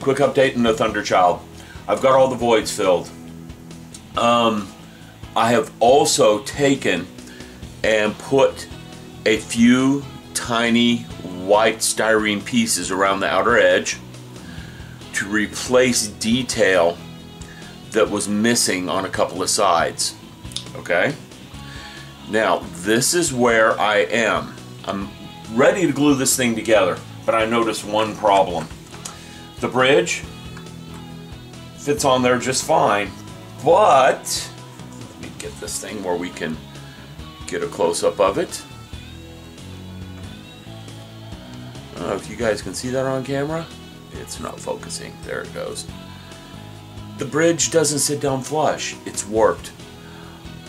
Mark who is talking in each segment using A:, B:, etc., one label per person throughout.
A: quick update in the Thunderchild. I've got all the voids filled. I have also taken and put a few tiny white styrene pieces around the outer edge to replace detail that was missing on a couple of sides. Okay? Now, this is where I am. I'm ready to glue this thing together, but I noticed one problem. The bridge fits on there just fine, but let me get this thing where we can get a close-up of it. I don't know if you guys can see that on camera. It's not focusing. There it goes. The bridge doesn't sit down flush. It's warped.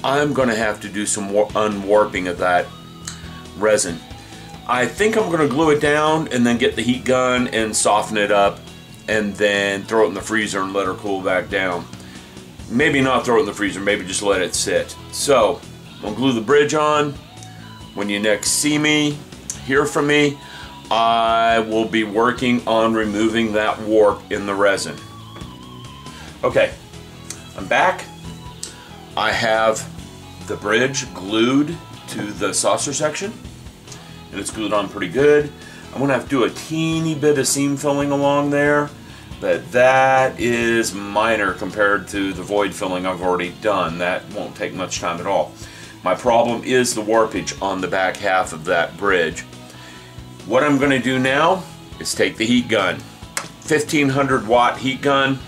A: I'm going to have to do some unwarping of that resin. I think I'm going to glue it down and then get the heat gun and soften it up and then throw it in the freezer and let her cool back down. Maybe not throw it in the freezer, maybe just let it sit. So, I'm going to glue the bridge on. When you next see me, hear from me, I will be working on removing that warp in the resin. Okay, I'm back. I have the bridge glued to the saucer section, and it's glued on pretty good. I'm going to have to do a teeny bit of seam filling along there, but that is minor compared to the void filling I've already done. That won't take much time at all. My problem is the warpage on the back half of that bridge. What I'm going to do now is take the heat gun, 1500 watt heat gun.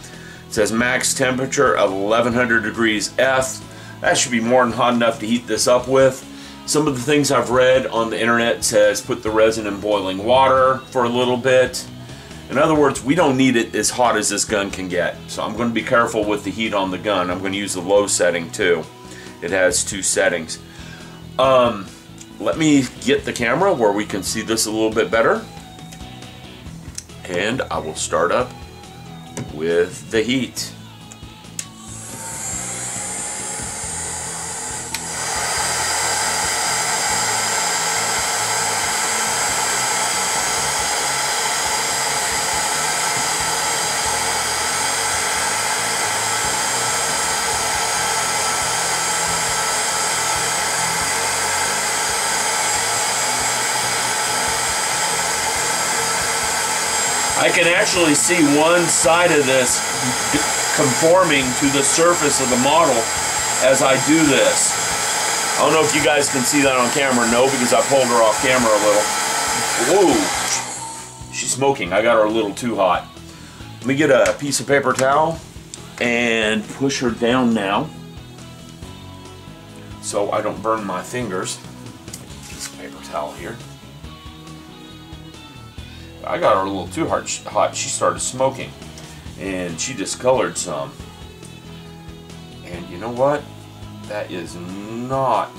A: It says max temperature of 1100 degrees F. That should be more than hot enough to heat this up with. Some of the things I've read on the internet says put the resin in boiling water for a little bit. In other words, we don't need it as hot as this gun can get. So I'm going to be careful with the heat on the gun. I'm going to use the low setting too. It has 2 settings. Let me get the camera where we can see this a little bit better. And I will start up with the heat. I can actually see one side of this conforming to the surface of the model as I do this. I don't know if you guys can see that on camera. No, because I pulled her off camera a little. Whoa! She's smoking. I got her a little too hot. Let me get a piece of paper towel and push her down now so I don't burn my fingers. Piece of paper towel here. I got her a little too hot. She started smoking and she discolored some. And you know what? That is not...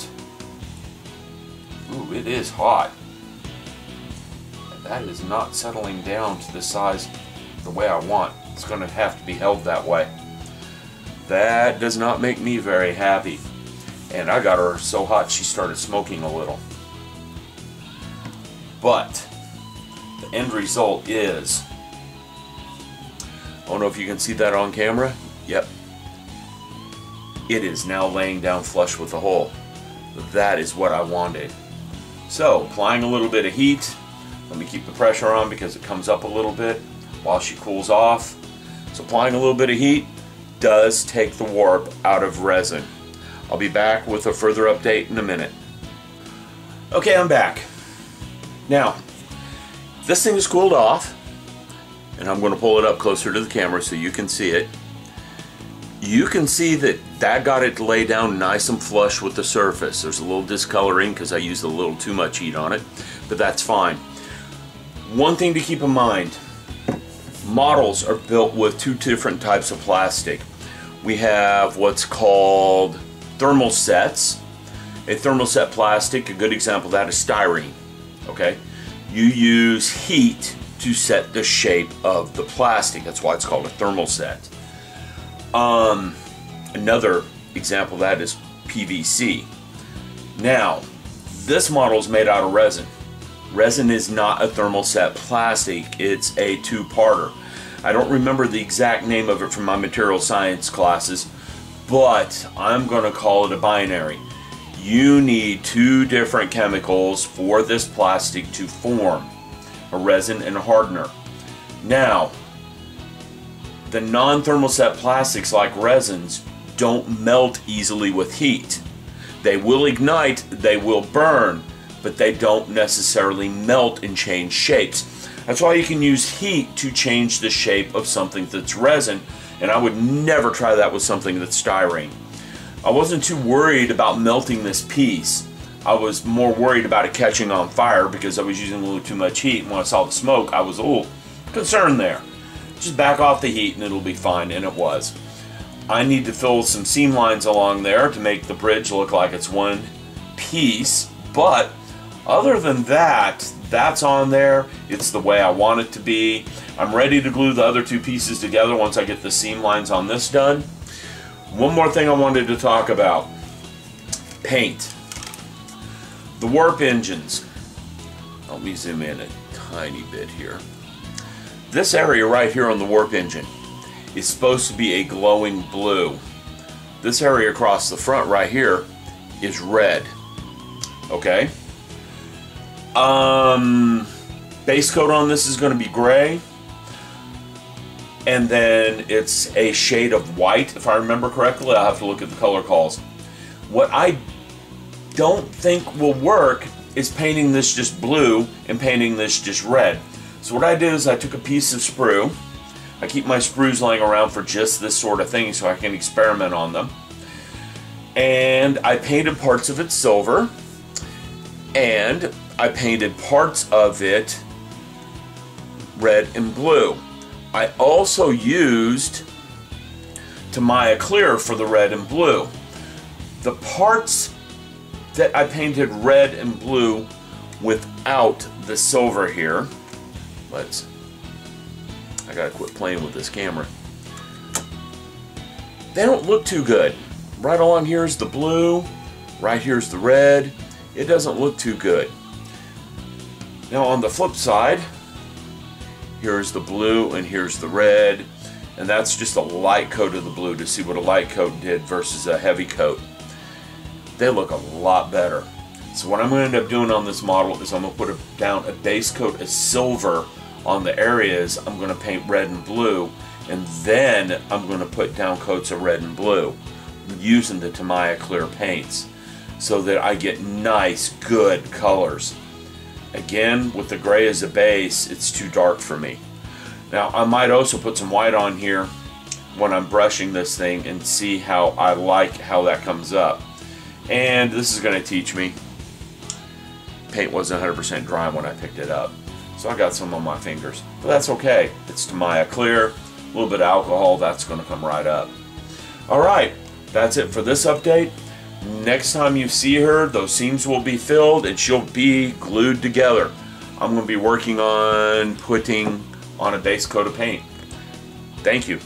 A: Ooh, it is hot. That is not settling down to the size the way I want. It's going to have to be held that way. That does not make me very happy. And I got her so hot she started smoking a little. But the end result is, I don't know if you can see that on camera. Yep. It is now laying down flush with the hole. That is what I wanted. So, applying a little bit of heat. Let me keep the pressure on because it comes up a little bit while she cools off. So applying a little bit of heat does take the warp out of resin. I'll be back with a further update in a minute. Okay, I'm back. Now, this thing is cooled off, and I'm going to pull it up closer to the camera so you can see it. You can see that that got it to lay down nice and flush with the surface. There's a little discoloring because I used a little too much heat on it, but that's fine. One thing to keep in mind, models are built with 2 different types of plastic. We have what's called thermal sets. A thermal set plastic, a good example of that is styrene. Okay? You use heat to set the shape of the plastic. That's why it's called a thermal set. Another example of that is PVC. Now, this model is made out of resin. Resin is not a thermal set plastic, it's a 2-parter. I don't remember the exact name of it from my material science classes, but I'm going to call it a binary. You need two different chemicals for this plastic to form, a resin and a hardener. Now, the non-thermoset plastics like resins don't melt easily with heat. They will ignite, they will burn, but they don't necessarily melt and change shapes. That's why you can use heat to change the shape of something that's resin, and I would never try that with something that's styrene. I wasn't too worried about melting this piece. I was more worried about it catching on fire because I was using a little too much heat, and when I saw the smoke I was a little concerned there. Just back off the heat and it'll be fine, and it was. I need to fill some seam lines along there to make the bridge look like it's one piece, but other than that, that's on there. It's the way I want it to be. I'm ready to glue the other two pieces together once I get the seam lines on this done. One more thing I wanted to talk about. Paint. The warp engines. Let me zoom in a tiny bit here. This area right here on the warp engine is supposed to be a glowing blue. This area across the front right here is red. Okay? Base coat on this is going to be gray, and then it's a shade of white, if I remember correctly. I'll have to look at the color calls. What I don't think will work is painting this just blue and painting this just red. So what I did is I took a piece of sprue. I keep my sprues laying around for just this sort of thing so I can experiment on them. And I painted parts of it silver, and I painted parts of it red and blue. I also used Tamiya Clear for the red and blue. The parts that I painted red and blue without the silver here, I gotta quit playing with this camera. They don't look too good. Right along here is the blue, right here's the red. It doesn't look too good. Now on the flip side, here's the blue and here's the red, and that's just a light coat of the blue to see what a light coat did versus a heavy coat. They look a lot better. So what I'm going to end up doing on this model is I'm going to put down a base coat of silver on the areas I'm going to paint red and blue, and then I'm going to put down coats of red and blue using the Tamiya Clear paints so that I get nice, good colors. Again, with the gray as a base, it's too dark for me. Now, I might also put some white on here when I'm brushing this thing and see how I like how that comes up. And this is going to teach me. Paint wasn't 100% dry when I picked it up, so I got some on my fingers. But that's okay. It's Tamiya Clear, a little bit of alcohol, that's going to come right up. Alright, that's it for this update. Next time you see her, those seams will be filled and she'll be glued together. I'm going to be working on putting on a base coat of paint. Thank you.